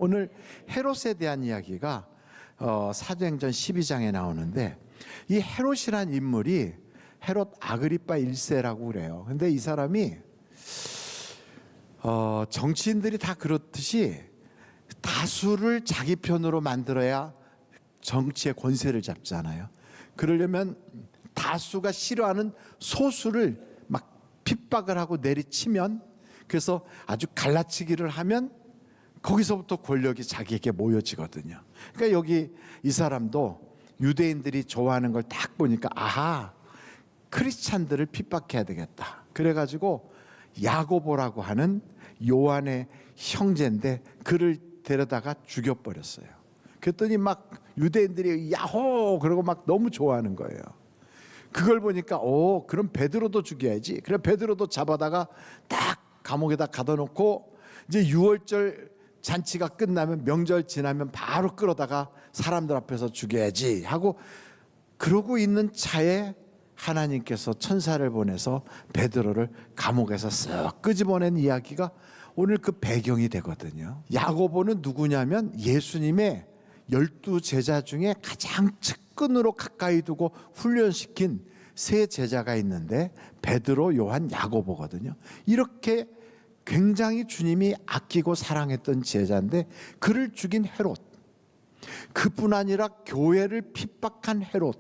오늘 헤롯에 대한 이야기가 사도행전 12장에 나오는데, 이 헤롯이란 인물이 헤롯 아그리파 1세라고 그래요. 근데 이 사람이 정치인들이 다 그렇듯이 다수를 자기 편으로 만들어야 정치의 권세를 잡잖아요. 그러려면 다수가 싫어하는 소수를 막 핍박을 하고 내리치면, 그래서 아주 갈라치기를 하면 거기서부터 권력이 자기에게 모여지거든요. 그러니까 여기 이 사람도 유대인들이 좋아하는 걸 딱 보니까, 아하, 크리스찬들을 핍박해야 되겠다. 그래가지고 야고보라고 하는 요한의 형제인데 그를 데려다가 죽여버렸어요. 그랬더니 막 유대인들이 야호 그러고 막 너무 좋아하는 거예요. 그걸 보니까 그럼 베드로도 죽여야지. 그래 베드로도 잡아다가 딱 감옥에다 가둬놓고, 이제 유월절 잔치가 끝나면, 명절 지나면 바로 끌어다가 사람들 앞에서 죽여야지 하고 그러고 있는 차에 하나님께서 천사를 보내서 베드로를 감옥에서 쓱 끄집어낸 이야기가 오늘 그 배경이 되거든요. 야고보는 누구냐면 예수님의 12제자 중에 가장 측근으로 가까이 두고 훈련시킨 세 제자가 있는데, 베드로, 요한, 야고보거든요. 이렇게 굉장히 주님이 아끼고 사랑했던 제자인데 그를 죽인 헤롯, 그뿐 아니라 교회를 핍박한 헤롯,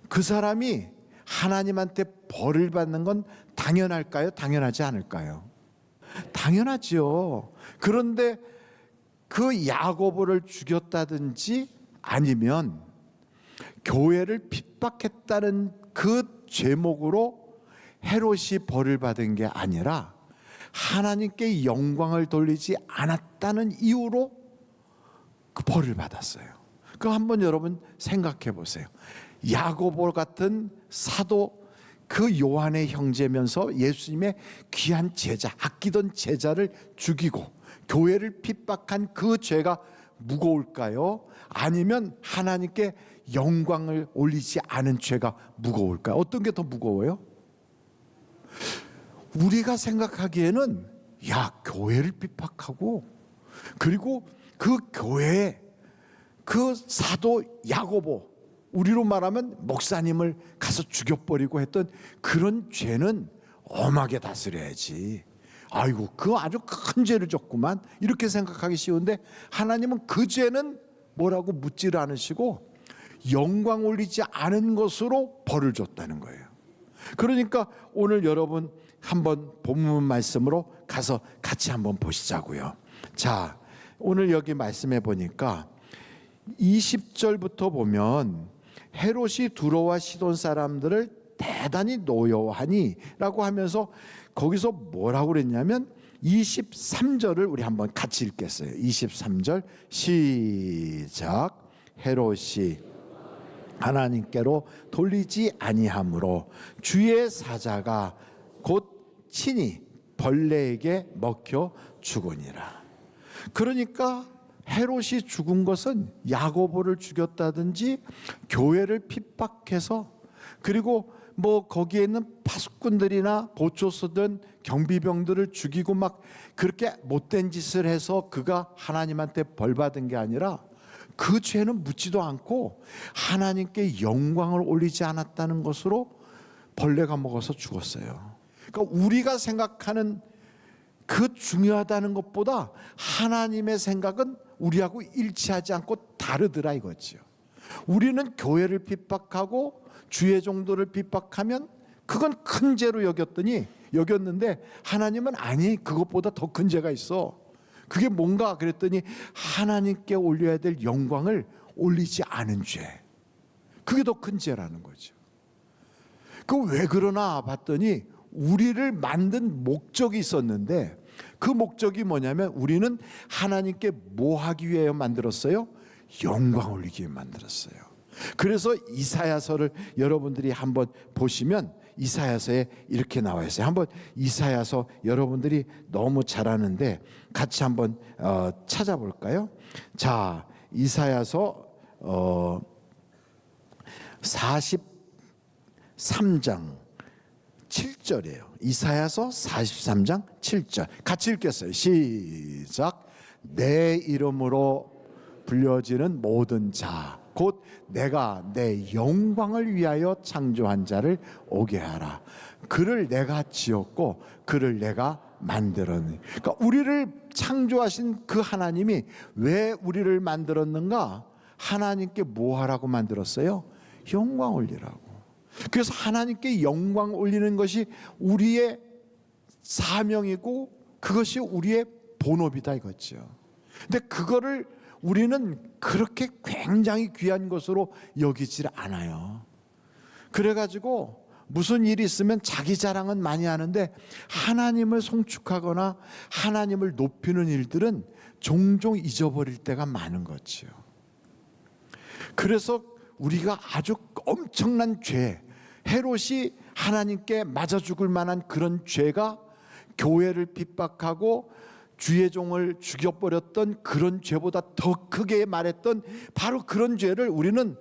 그 사람이 하나님한테 벌을 받는 건 당연할까요? 당연하지 않을까요? 당연하지요. 그런데 그 야고보를 죽였다든지 아니면 교회를 핍박했다는 그 죄목으로 헤롯이 벌을 받은 게 아니라 하나님께 영광을 돌리지 않았다는 이유로 그 벌을 받았어요. 그럼 한번 여러분 생각해 보세요. 야고보 같은 사도, 그 요한의 형제면서 예수님의 귀한 제자, 아끼던 제자를 죽이고 교회를 핍박한 그 죄가 무거울까요? 아니면 하나님께 영광을 올리지 않은 죄가 무거울까요? 어떤 게 더 무거워요? 우리가 생각하기에는 교회를 핍박하고, 그리고 그 교회에 그 사도 야고보, 우리로 말하면 목사님을 가서 죽여버리고 했던 그런 죄는 엄하게 다스려야지. 아이고, 그거 아주 큰 죄를 졌구만, 이렇게 생각하기 쉬운데 하나님은 그 죄는 뭐라고 묻지를 않으시고 영광 올리지 않은 것으로 벌을 줬다는 거예요. 그러니까 오늘 여러분 한번 본문 말씀으로 가서 같이 한번 보시자고요. 자, 오늘 여기 말씀해 보니까 20절부터 보면 헤롯이 두로와 시돈 사람들을 대단히 노여워하니 라고 하면서 거기서 뭐라고 그랬냐면 23절을 우리 한번 같이 읽겠어요. 23절 시작. 헤롯이 하나님께로 돌리지 아니하므로 주의 사자가 곧 친히 벌레에게 먹혀 죽으니라. 그러니까 헤롯이 죽은 것은 야고보를 죽였다든지 교회를 핍박해서, 그리고 뭐 거기에 있는 파수꾼들이나 보초서든 경비병들을 죽이고 막 그렇게 못된 짓을 해서 그가 하나님한테 벌 받은 게 아니라 그 죄는 묻지도 않고 하나님께 영광을 올리지 않았다는 것으로 벌레가 먹어서 죽었어요. 그러니까 우리가 생각하는 그 중요하다는 것보다 하나님의 생각은 우리하고 일치하지 않고 다르더라 이거죠. 우리는 교회를 핍박하고 주의 종도를 핍박하면 그건 큰 죄로 여겼는데 하나님은 아니, 그것보다 더 큰 죄가 있어. 그게 뭔가 그랬더니 하나님께 올려야 될 영광을 올리지 않은 죄, 그게 더 큰 죄라는 거죠. 그 왜 그러나 봤더니 우리를 만든 목적이 있었는데, 그 목적이 뭐냐면 우리는 하나님께 뭐 하기 위해 만들었어요? 영광 올리기 위해 만들었어요. 그래서 이사야서를 여러분들이 한번 보시면 이사야서에 이렇게 나와 있어요. 한번 이사야서 여러분들이 너무 잘 아는데 같이 한번 찾아볼까요? 자, 이사야서 43장 7절이에요. 이사야서 43장 7절 같이 읽겠어요. 시작. 내 이름으로 불려지는 모든 자 곧 내가 내 영광을 위하여 창조한 자를 오게 하라. 그를 내가 지었고 그를 내가 만들었니. 그러니까 우리를 창조하신 그 하나님이 왜 우리를 만들었는가? 하나님께 뭐 하라고 만들었어요? 영광 올리라고. 그래서 하나님께 영광 올리는 것이 우리의 사명이고 그것이 우리의 본업이다 이거죠. 근데 그거를 우리는 그렇게 굉장히 귀한 것으로 여기질 않아요. 그래가지고 무슨 일이 있으면 자기 자랑은 많이 하는데 하나님을 송축하거나 하나님을 높이는 일들은 종종 잊어버릴 때가 많은 거죠. 그래서 우리가 아주 엄청난 죄, 헤롯이 하나님께 맞아 죽을 만한 그런 죄가 교회를 핍박하고 주의 종을 죽여버렸던 그런 죄보다 더 크게 말했던 바로 그런 죄를 우리는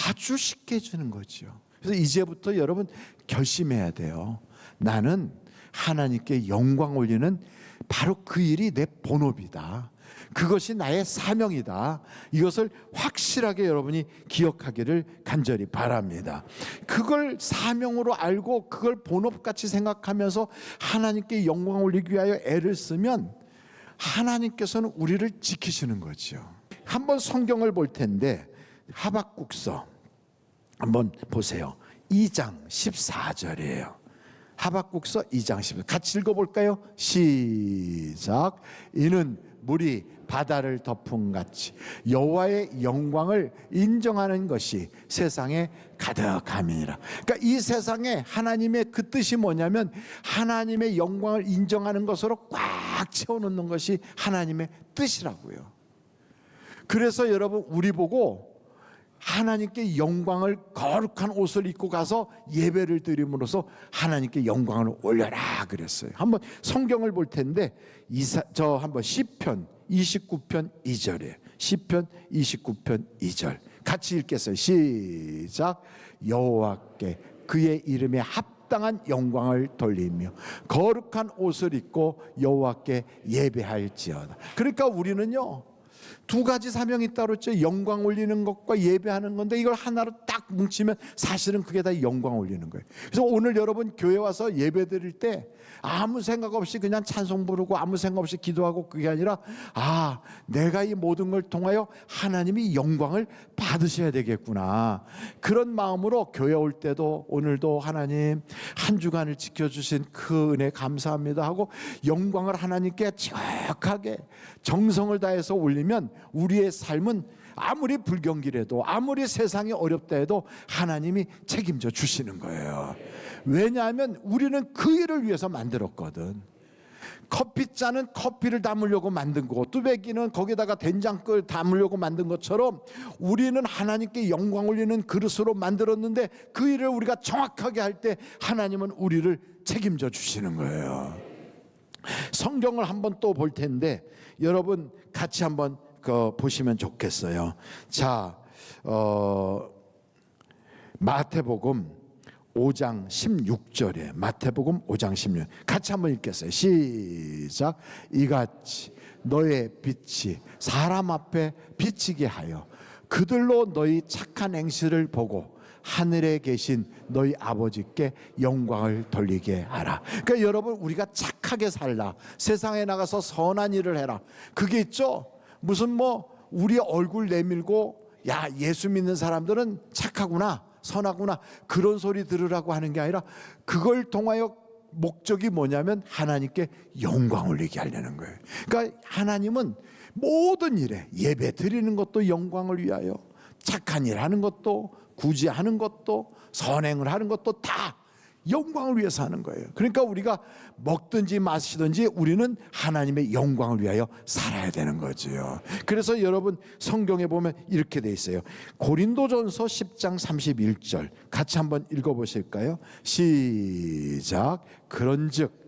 아주 쉽게 해주는 거죠. 그래서 이제부터 여러분 결심해야 돼요. 나는 하나님께 영광 올리는 바로 그 일이 내 본업이다. 그것이 나의 사명이다. 이것을 확실하게 여러분이 기억하기를 간절히 바랍니다. 그걸 사명으로 알고 그걸 본업같이 생각하면서 하나님께 영광 올리기 위하여 애를 쓰면 하나님께서는 우리를 지키시는 거죠. 한번 성경을 볼 텐데 하박국서 한번 보세요. 2장 14절이에요. 하박국서 2장 14절 같이 읽어볼까요? 시작. 이는 물이 바다를 덮음같이 여호와의 영광을 인정하는 것이 세상에 가득함이니라. 그러니까 이 세상에 하나님의 그 뜻이 뭐냐면 하나님의 영광을 인정하는 것으로 꽉 채워놓는 것이 하나님의 뜻이라고요. 그래서 여러분 우리 보고 하나님께 영광을 거룩한 옷을 입고 가서 예배를 드림으로써 하나님께 영광을 올려라 그랬어요. 한번 성경을 볼 텐데 저 한번 시편 29편 2절에 시편 29편 2절 같이 읽겠어요. 시작. 여호와께 그의 이름에 합당한 영광을 돌리며 거룩한 옷을 입고 여호와께 예배할지어다. 그러니까 우리는요 두 가지 사명이 있다고 했죠. 영광 올리는 것과 예배하는 건데 이걸 하나로 딱 뭉치면 사실은 그게 다 영광 올리는 거예요. 그래서 오늘 여러분 교회 와서 예배 드릴 때 아무 생각 없이 그냥 찬송 부르고 아무 생각 없이 기도하고 그게 아니라 내가 이 모든 걸 통하여 하나님이 영광을 받으셔야 되겠구나. 그런 마음으로 교회 올 때도 오늘도 하나님 한 주간을 지켜주신 그 은혜 감사합니다 하고 영광을 하나님께 정확하게 정성을 다해서 올리면 우리의 삶은 아무리 불경기라도 아무리 세상이 어렵다 해도 하나님이 책임져 주시는 거예요. 왜냐하면 우리는 그 일을 위해서 만들었거든. 커피잔은 커피를 담으려고 만든 거고 뚜벅이는 거기다가 된장을 담으려고 만든 것처럼 우리는 하나님께 영광 올리는 그릇으로 만들었는데 그 일을 우리가 정확하게 할 때 하나님은 우리를 책임져 주시는 거예요. 성경을 한번 또 볼 텐데 여러분 같이 한번 보시면 좋겠어요. 자, 마태복음 5장 16절에 마태복음 5장 16절 같이 한번 읽겠어요. 시작. 이같이 너의 빛이 사람 앞에 비치게 하여 그들로 너희 착한 행실을 보고 하늘에 계신 너희 아버지께 영광을 돌리게 하라. 그러니까 여러분 우리가 착하게 살라. 세상에 나가서 선한 일을 해라. 그게 있죠. 무슨 우리 얼굴 내밀고 야 예수 믿는 사람들은 착하구나 선하구나 그런 소리 들으라고 하는 게 아니라 그걸 통하여 목적이 뭐냐면 하나님께 영광 올리게 하려는 거예요. 그러니까 하나님은 모든 일에 예배 드리는 것도 영광을 위하여 착한 일 하는 것도 구제하는 것도 선행을 하는 것도 다 영광을 위해서 하는 거예요. 그러니까 우리가 먹든지 마시든지 우리는 하나님의 영광을 위하여 살아야 되는 거지요. 그래서 여러분 성경에 보면 이렇게 돼 있어요. 고린도전서 10장 31절 같이 한번 읽어보실까요? 시작. 그런즉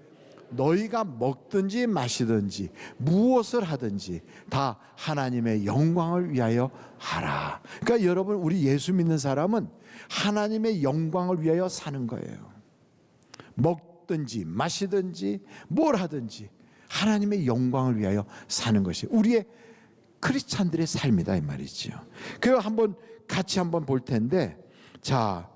너희가 먹든지 마시든지 무엇을 하든지 다 하나님의 영광을 위하여 하라. 그러니까 여러분 우리 예수 믿는 사람은 하나님의 영광을 위하여 사는 거예요. 먹든지 마시든지 뭘 하든지 하나님의 영광을 위하여 사는 것이 우리의 크리스찬들의 삶이다 이 말이지요. 그거 같이 한번 볼 텐데, 자,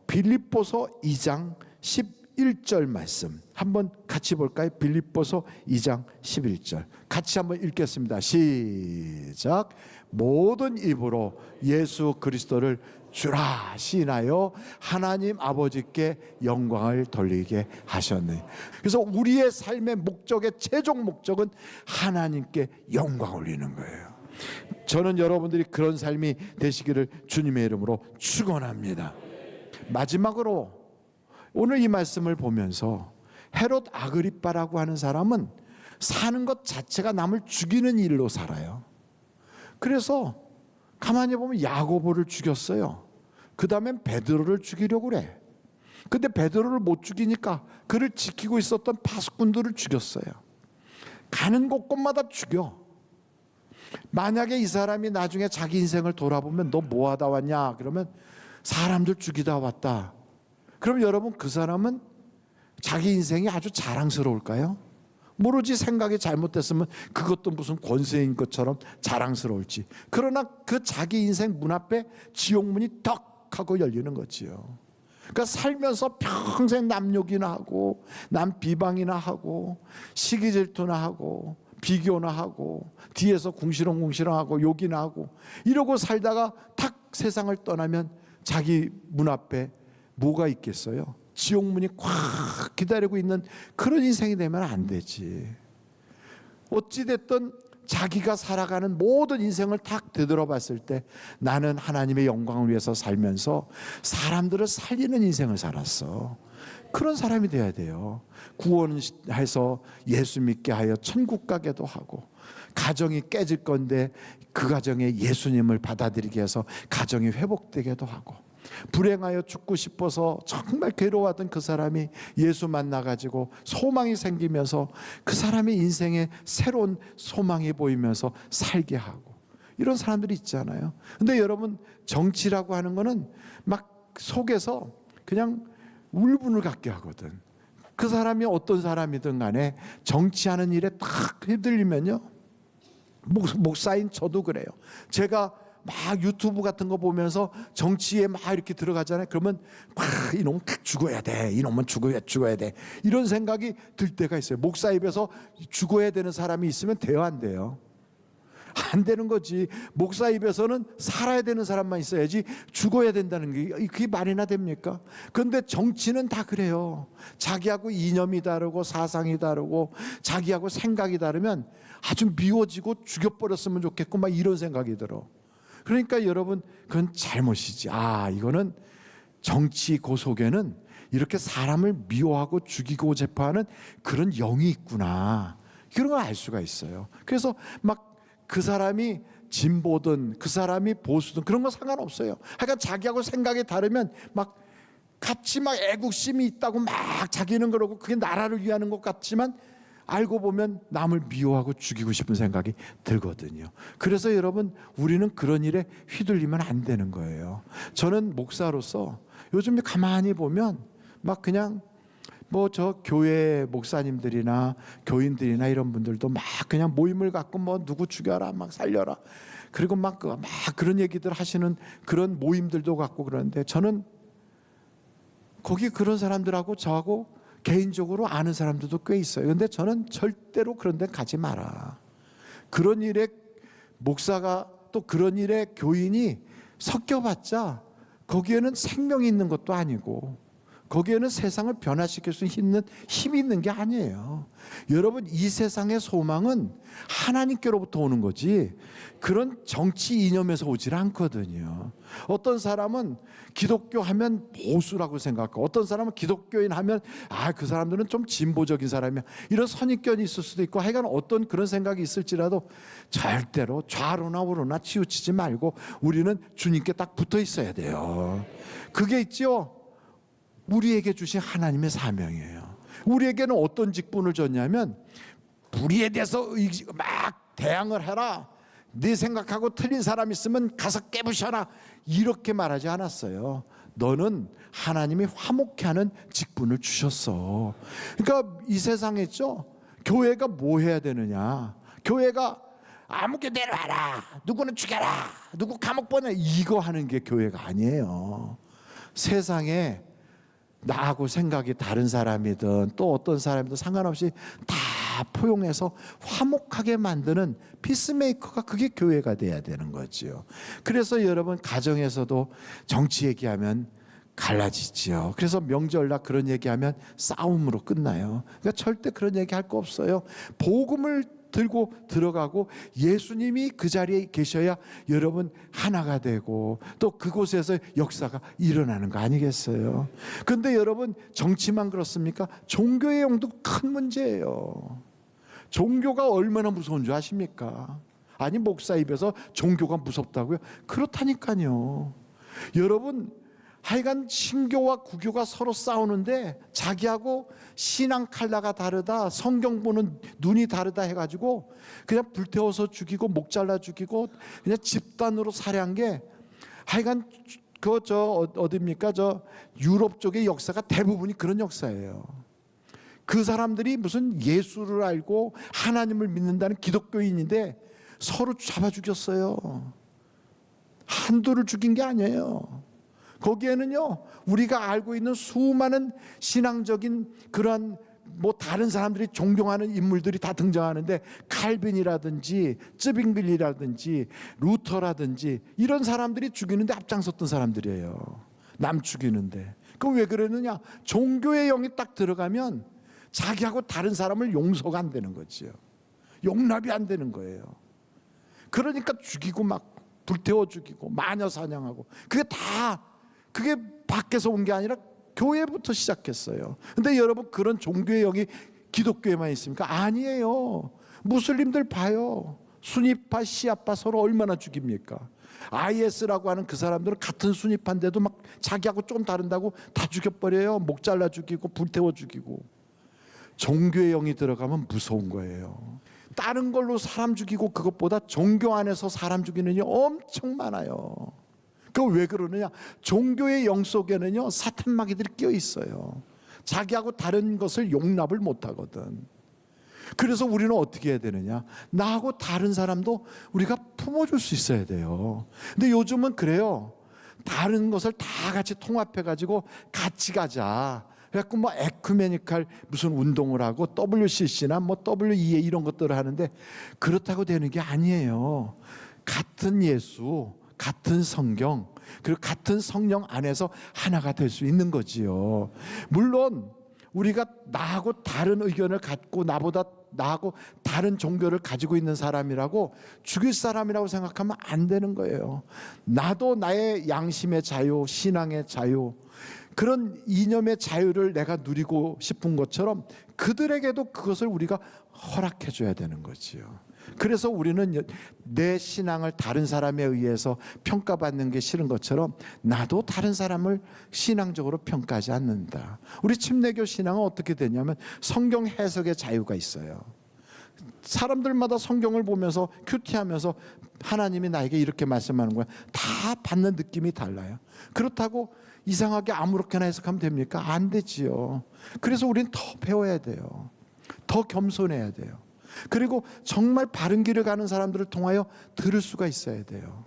빌립보서 2장 11절 말씀 한번 같이 볼까요? 빌립보서 2장 11절 같이 한번 읽겠습니다. 시작. 모든 입으로 예수 그리스도를 주라 시인하여 하나님 아버지께 영광을 돌리게 하셨네. 그래서 우리의 삶의 목적의 최종 목적은 하나님께 영광 올리는 거예요. 저는 여러분들이 그런 삶이 되시기를 주님의 이름으로 축원합니다. 마지막으로 오늘 이 말씀을 보면서 헤롯 아그리빠라고 하는 사람은 사는 것 자체가 남을 죽이는 일로 살아요. 그래서 가만히 보면 야고보를 죽였어요. 그 다음엔 베드로를 죽이려고 그래. 근데 베드로를 못 죽이니까 그를 지키고 있었던 파수꾼들을 죽였어요. 가는 곳곳마다 죽여. 만약에 이 사람이 나중에 자기 인생을 돌아보면 너 뭐 하다 왔냐? 그러면 사람들 죽이다 왔다. 그럼 여러분 그 사람은 자기 인생이 아주 자랑스러울까요? 모르지. 생각이 잘못됐으면 그것도 무슨 권세인 것처럼 자랑스러울지. 그러나 그 자기 인생 문 앞에 지옥문이 덕 하고 열리는 거지요. 그러니까 살면서 평생 남 욕이나 하고 남 비방이나 하고 시기 질투나 하고 비교나 하고 뒤에서 궁시렁궁시렁하고 욕이나 하고 이러고 살다가 탁 세상을 떠나면 자기 문 앞에 뭐가 있겠어요? 지옥문이 꽉 기다리고 있는 그런 인생이 되면 안 되지. 어찌됐든 자기가 살아가는 모든 인생을 탁 되돌아봤을 때 나는 하나님의 영광을 위해서 살면서 사람들을 살리는 인생을 살았어. 그런 사람이 돼야 돼요. 구원해서 예수 믿게 하여 천국 가게도 하고, 가정이 깨질 건데 그 가정에 예수님을 받아들이게 해서 가정이 회복되게도 하고, 불행하여 죽고 싶어서 정말 괴로워하던 그 사람이 예수 만나가지고 소망이 생기면서 그 사람의 인생에 새로운 소망이 보이면서 살게 하고, 이런 사람들이 있잖아요. 근데 여러분, 정치라고 하는 거는 막 속에서 그냥 울분을 갖게 하거든. 그 사람이 어떤 사람이든 간에 정치하는 일에 딱 휘둘리면요, 목사인 저도 그래요. 제가 막 유튜브 같은 거 보면서 정치에 막 이렇게 들어가잖아요. 그러면 막 이놈은 죽어야 돼, 이놈은 죽어야 돼, 이런 생각이 들 때가 있어요. 목사 입에서 죽어야 되는 사람이 있으면 돼요, 안 돼요? 안 되는 거지. 목사 입에서는 살아야 되는 사람만 있어야지 죽어야 된다는 게 그게 말이나 됩니까? 그런데 정치는 다 그래요. 자기하고 이념이 다르고 사상이 다르고 자기하고 생각이 다르면 아주 미워지고 죽여버렸으면 좋겠고 막 이런 생각이 들어. 그러니까 여러분, 그건 잘못이지. 이거는 정치 그 속에는 이렇게 사람을 미워하고 죽이고 제파하는 그런 영이 있구나, 그런 걸 알 수가 있어요. 그래서 막 그 사람이 진보든 그 사람이 보수든 그런 거 상관없어요. 하여간 자기하고 생각이 다르면 막 같이 막 애국심이 있다고 막 자기는 그러고 그게 나라를 위하는 것 같지만 알고 보면 남을 미워하고 죽이고 싶은 생각이 들거든요. 그래서 여러분, 우리는 그런 일에 휘둘리면 안 되는 거예요. 저는 목사로서 요즘 가만히 보면 막 그냥 저 교회 목사님들이나 교인들이나 이런 분들도 막 그냥 모임을 갖고 누구 죽여라, 막 살려라, 그리고 막 그런 얘기들 하시는 그런 모임들도 갖고 그러는데, 저는 거기 그런 사람들하고 저하고 개인적으로 아는 사람들도 꽤 있어요. 근데 저는 절대로 그런 데 가지 마라. 그런 일에 목사가 또 그런 일에 교인이 섞여봤자 거기에는 생명이 있는 것도 아니고 거기에는 세상을 변화시킬 수 있는 힘이 있는 게 아니에요. 여러분, 이 세상의 소망은 하나님께로부터 오는 거지 그런 정치 이념에서 오질 않거든요. 어떤 사람은 기독교 하면 보수라고 생각하고, 어떤 사람은 기독교인 하면 그 사람들은 좀 진보적인 사람이야, 이런 선입견이 있을 수도 있고, 하여간 어떤 그런 생각이 있을지라도 절대로 좌로나 우로나 치우치지 말고 우리는 주님께 딱 붙어 있어야 돼요. 그게 있죠, 우리에게 주신 하나님의 사명이에요. 우리에게는 어떤 직분을 줬냐면, 불의에 대해서 막 대항을 해라, 네 생각하고 틀린 사람 있으면 가서 깨부셔라, 이렇게 말하지 않았어요. 너는 하나님이 화목케 하는 직분을 주셨어. 그러니까 이 세상에 있죠, 교회가 뭐 해야 되느냐? 교회가 아무개 내려와라, 누구는 죽여라, 누구 감옥 보내, 이거 하는 게 교회가 아니에요. 세상에 나하고 생각이 다른 사람이든 또 어떤 사람이든 상관없이 다 포용해서 화목하게 만드는 피스메이커가, 그게 교회가 돼야 되는 거지요. 그래서 여러분, 가정에서도 정치 얘기하면 갈라지지요. 그래서 명절날 그런 얘기하면 싸움으로 끝나요. 그러니까 절대 그런 얘기 할 거 없어요. 복음을 들고 들어가고 예수님이 그 자리에 계셔야 여러분 하나가 되고 또 그곳에서 역사가 일어나는 거 아니겠어요? 그런데 여러분, 정치만 그렇습니까? 종교의 영도 큰 문제예요. 종교가 얼마나 무서운 줄 아십니까? 아니, 목사 입에서 종교가 무섭다고요? 그렇다니까요. 여러분, 하여간 신교와 구교가 서로 싸우는데 자기하고 신앙 칼라가 다르다, 성경 보는 눈이 다르다 해가지고 그냥 불태워서 죽이고 목 잘라 죽이고 그냥 집단으로 살해한 게, 하여간 어디입니까? 저 유럽 쪽의 역사가 대부분이 그런 역사예요. 그 사람들이 무슨 예수를 알고 하나님을 믿는다는 기독교인인데 서로 잡아 죽였어요. 한두를 죽인 게 아니에요. 거기에는요, 우리가 알고 있는 수많은 신앙적인 그런 다른 사람들이 존경하는 인물들이 다 등장하는데, 칼빈이라든지 쯔빙글리라든지 루터라든지 이런 사람들이 죽이는데 앞장섰던 사람들이에요. 남 죽이는데. 그럼 왜 그러느냐? 종교의 영이 딱 들어가면 자기하고 다른 사람을 용서가 안 되는 거지요. 용납이 안 되는 거예요. 그러니까 죽이고 막 불태워 죽이고 마녀 사냥하고, 그게 밖에서 온 게 아니라 교회부터 시작했어요. 근데 여러분, 그런 종교의 영이 기독교에만 있습니까? 아니에요. 무슬림들 봐요. 순위파 시아파 서로 얼마나 죽입니까? IS라고 하는 그 사람들은 같은 순위파인데도 막 자기하고 좀 다른다고 다 죽여버려요. 목 잘라 죽이고 불태워 죽이고. 종교의 영이 들어가면 무서운 거예요. 다른 걸로 사람 죽이고 그것보다 종교 안에서 사람 죽이는 일이 엄청 많아요. 그 왜 그러느냐? 종교의 영 속에는요, 사탄 마귀들이 끼어 있어요. 자기하고 다른 것을 용납을 못 하거든. 그래서 우리는 어떻게 해야 되느냐? 나하고 다른 사람도 우리가 품어줄 수 있어야 돼요. 근데 요즘은 그래요. 다른 것을 다 같이 통합해 가지고 같이 가자. 그래갖고 에큐메니칼 무슨 운동을 하고 WCC나 WEA 이런 것들을 하는데, 그렇다고 되는 게 아니에요. 같은 예수, 같은 성경, 그리고 같은 성령 안에서 하나가 될 수 있는 거지요. 물론 우리가 나하고 다른 의견을 갖고 나하고 다른 종교를 가지고 있는 사람이라고 죽일 사람이라고 생각하면 안 되는 거예요. 나도 나의 양심의 자유, 신앙의 자유, 그런 이념의 자유를 내가 누리고 싶은 것처럼 그들에게도 그것을 우리가 허락해 줘야 되는 거지요. 그래서 우리는 내 신앙을 다른 사람에 의해서 평가받는 게 싫은 것처럼 나도 다른 사람을 신앙적으로 평가하지 않는다. 우리 침례교 신앙은 어떻게 되냐면 성경 해석의 자유가 있어요. 사람들마다 성경을 보면서 큐티하면서 하나님이 나에게 이렇게 말씀하는 거야. 다 받는 느낌이 달라요. 그렇다고 이상하게 아무렇게나 해석하면 됩니까? 안 되지요. 그래서 우리는 더 배워야 돼요. 더 겸손해야 돼요. 그리고 정말 바른 길을 가는 사람들을 통하여 들을 수가 있어야 돼요.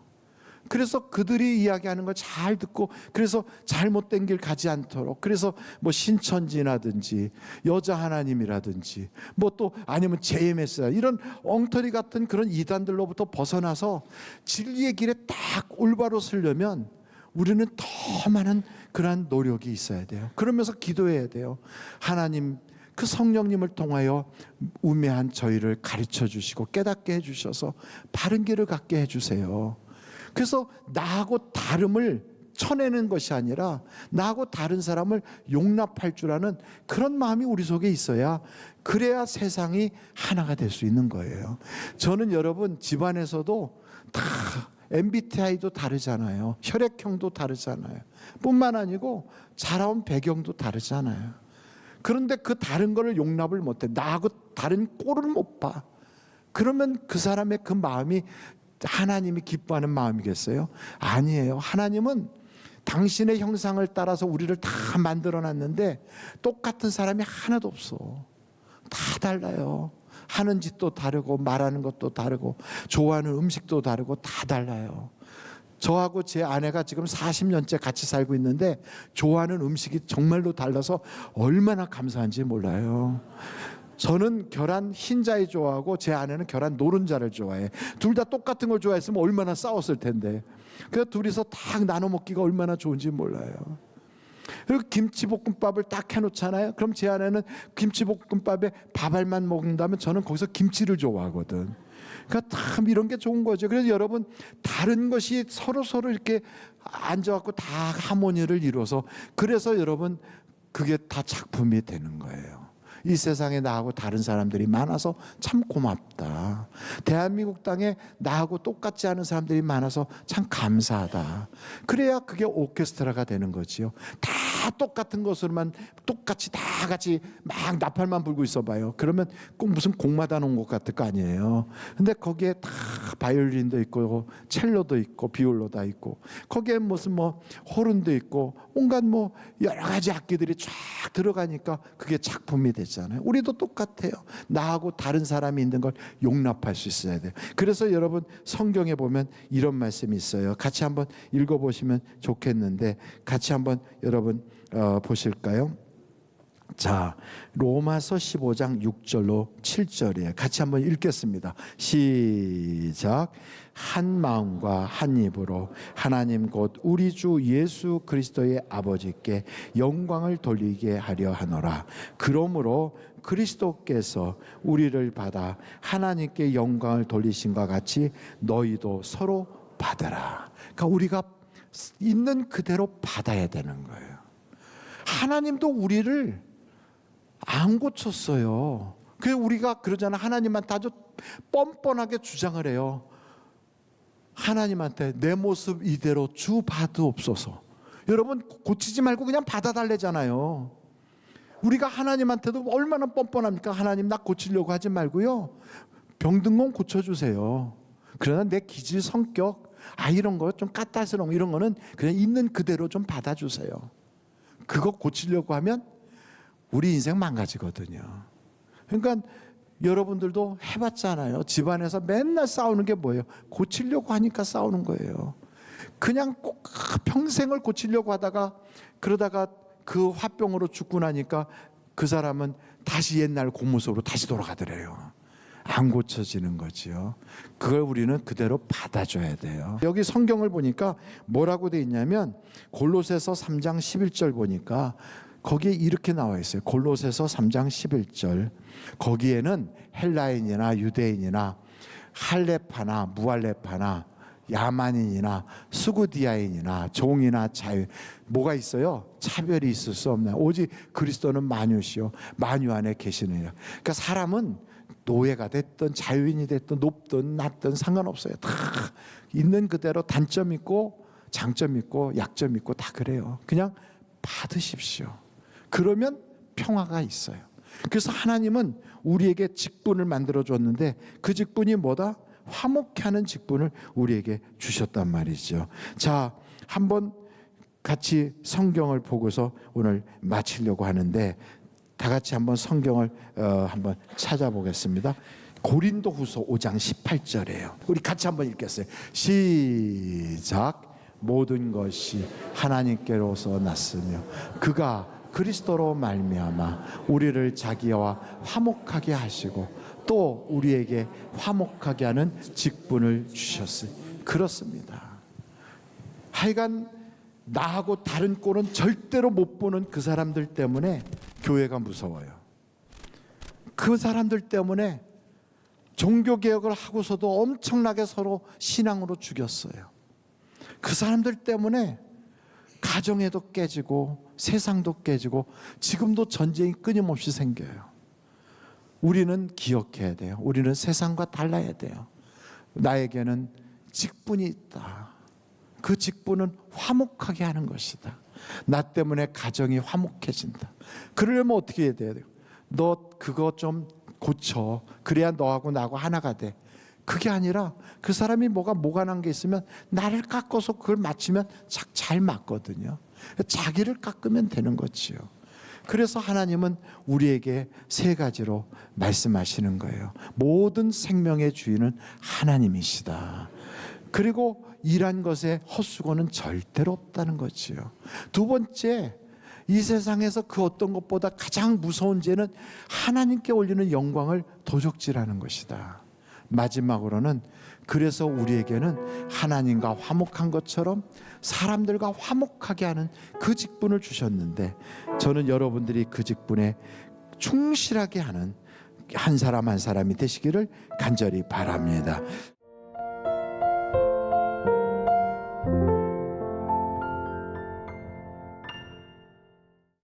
그래서 그들이 이야기하는 걸 잘 듣고, 그래서 잘못된 길 가지 않도록, 그래서 신천지라든지 여자 하나님이라든지 또 아니면 JMS 이런 엉터리 같은 그런 이단들로부터 벗어나서 진리의 길에 딱 올바로 서려면 우리는 더 많은 그러한 노력이 있어야 돼요. 그러면서 기도해야 돼요. 하나님, 그 성령님을 통하여 우매한 저희를 가르쳐 주시고 깨닫게 해주셔서 바른 길을 갖게 해주세요. 그래서 나하고 다름을 쳐내는 것이 아니라 나하고 다른 사람을 용납할 줄 아는 그런 마음이 우리 속에 있어야, 그래야 세상이 하나가 될 수 있는 거예요. 저는 여러분, 집안에서도 다 MBTI도 다르잖아요. 혈액형도 다르잖아요. 뿐만 아니고 자라온 배경도 다르잖아요. 그런데 그 다른 거를 용납을 못해. 나하고 다른 꼴을 못 봐. 그러면 그 사람의 그 마음이 하나님이 기뻐하는 마음이겠어요? 아니에요. 하나님은 당신의 형상을 따라서 우리를 다 만들어 놨는데 똑같은 사람이 하나도 없어. 다 달라요. 하는 짓도 다르고 말하는 것도 다르고 좋아하는 음식도 다르고 다 달라요. 저하고 제 아내가 지금 40년째 같이 살고 있는데 좋아하는 음식이 정말로 달라서 얼마나 감사한지 몰라요. 저는 계란 흰자를 좋아하고 제 아내는 계란 노른자를 좋아해. 둘 다 똑같은 걸 좋아했으면 얼마나 싸웠을 텐데. 그래서 둘이서 딱 나눠 먹기가 얼마나 좋은지 몰라요. 그리고 김치볶음밥을 딱 해놓잖아요. 그럼 제 아내는 김치볶음밥에 밥알만 먹는다면 저는 거기서 김치를 좋아하거든. 그러니까 참 이런 게 좋은 거죠. 그래서 여러분 다른 것이 서로 이렇게 앉아갖고 다 하모니를 이루어서 그래서 여러분 그게 다 작품이 되는 거예요. 이 세상에 나하고 다른 사람들이 많아서 참 고맙다. 대한민국 땅에 나하고 똑같지 않은 사람들이 많아서 참 감사하다. 그래야 그게 오케스트라가 되는 거지요. 다 똑같은 것으로만 똑같이 다 같이 막 나팔만 불고 있어 봐요. 그러면 꼭 무슨 곡마다 놓은 것 같을 거 아니에요. 근데 거기에 다 바이올린도 있고 첼로도 있고 비올로도 있고 거기에 무슨 뭐 호른도 있고 온갖 뭐 여러 가지 악기들이 쫙 들어가니까 그게 작품이 되잖아요. 우리도 똑같아요. 나하고 다른 사람이 있는 걸 용납할 수 있어야 돼요. 그래서 여러분 성경에 보면 이런 말씀이 있어요. 같이 한번 읽어보시면 좋겠는데 같이 한번 여러분 보실까요? 자, 로마서 15장 6절로 7절이에요. 같이 한번 읽겠습니다. 시작. 한 마음과 한 입으로 하나님 곧 우리 주 예수 그리스도의 아버지께 영광을 돌리게 하려 하노라. 그러므로 그리스도께서 우리를 받아 하나님께 영광을 돌리신과 같이 너희도 서로 받으라. 그러니까 우리가 있는 그대로 받아야 되는 거예요. 하나님도 우리를 안 고쳤어요. 그래서 우리가 그러잖아. 하나님한테 아주 뻔뻔하게 주장을 해요. 하나님한테 내 모습 이대로 주 받으옵소서. 여러분 고치지 말고 그냥 받아달래잖아요. 우리가 하나님한테도 얼마나 뻔뻔합니까? 하나님 나 고치려고 하지 말고요. 병든 건 고쳐주세요. 그러나 내 기질 성격 이런 거 좀 까탈스러운 이런 거는 그냥 있는 그대로 좀 받아주세요. 그거 고치려고 하면 우리 인생 망가지거든요. 그러니까 여러분들도 해봤잖아요. 집안에서 맨날 싸우는 게 뭐예요? 고치려고 하니까 싸우는 거예요. 그냥 꼭 평생을 고치려고 하다가 그러다가 그 화병으로 죽고 나니까 그 사람은 다시 옛날 고무소로 다시 돌아가더래요. 안 고쳐지는 거지요. 그걸 우리는 그대로 받아줘야 돼요. 여기 성경을 보니까 뭐라고 돼 있냐면 골로새서 3장 11절 보니까 거기에 이렇게 나와 있어요. 골로새서 3장 11절. 거기에는 헬라인이나 유대인이나 할레파나 무할레파나 야만인이나 수구디아인이나 종이나 자유 뭐가 있어요? 차별이 있을 수 없나요? 오직 그리스도는 만유시요 만유 안에 계시느니라. 그러니까 사람은 노예가 됐든 자유인이 됐든 높든 낮든 상관없어요. 다 있는 그대로 단점 있고 장점 있고 약점 있고 다 그래요. 그냥 받으십시오. 그러면 평화가 있어요. 그래서 하나님은 우리에게 직분을 만들어 줬는데 그 직분이 뭐다? 화목케 하는 직분을 우리에게 주셨단 말이죠. 자, 한번 같이 성경을 보고서 오늘 마치려고 하는데 다 같이 한번 성경을 한번 찾아보겠습니다. 고린도후서 5장 18절이에요. 우리 같이 한번 읽겠어요. 시작. 모든 것이 하나님께로서 났으며 그가 그리스도로 말미암아 우리를 자기와 화목하게 하시고 또 우리에게 화목하게 하는 직분을 주셨으니 그렇습니다. 하여간 나하고 다른 꼴은 절대로 못 보는 그 사람들 때문에 교회가 무서워요. 그 사람들 때문에 종교개혁을 하고서도 엄청나게 서로 신앙으로 죽였어요. 그 사람들 때문에 가정에도 깨지고 세상도 깨지고 지금도 전쟁이 끊임없이 생겨요. 우리는 기억해야 돼요. 우리는 세상과 달라야 돼요. 나에게는 직분이 있다. 그 직분은 화목하게 하는 것이다. 나 때문에 가정이 화목해진다. 그러려면 어떻게 해야 돼요? 너 그거 좀 고쳐. 그래야 너하고 나하고 하나가 돼. 그게 아니라 그 사람이 뭐가 난 게 있으면 나를 깎아서 그걸 맞추면 잘 맞거든요. 자기를 깎으면 되는 거지요. 그래서 하나님은 우리에게 세 가지로 말씀하시는 거예요. 모든 생명의 주인은 하나님이시다. 그리고 일한 것에 헛수고는 절대로 없다는 거지요. 두 번째, 이 세상에서 그 어떤 것보다 가장 무서운 죄는 하나님께 올리는 영광을 도적질하는 것이다. 마지막으로는 그래서 우리에게는 하나님과 화목한 것처럼 사람들과 화목하게 하는 그 직분을 주셨는데, 저는 여러분들이 그 직분에 충실하게 하는 한 사람 한 사람이 되시기를 간절히 바랍니다.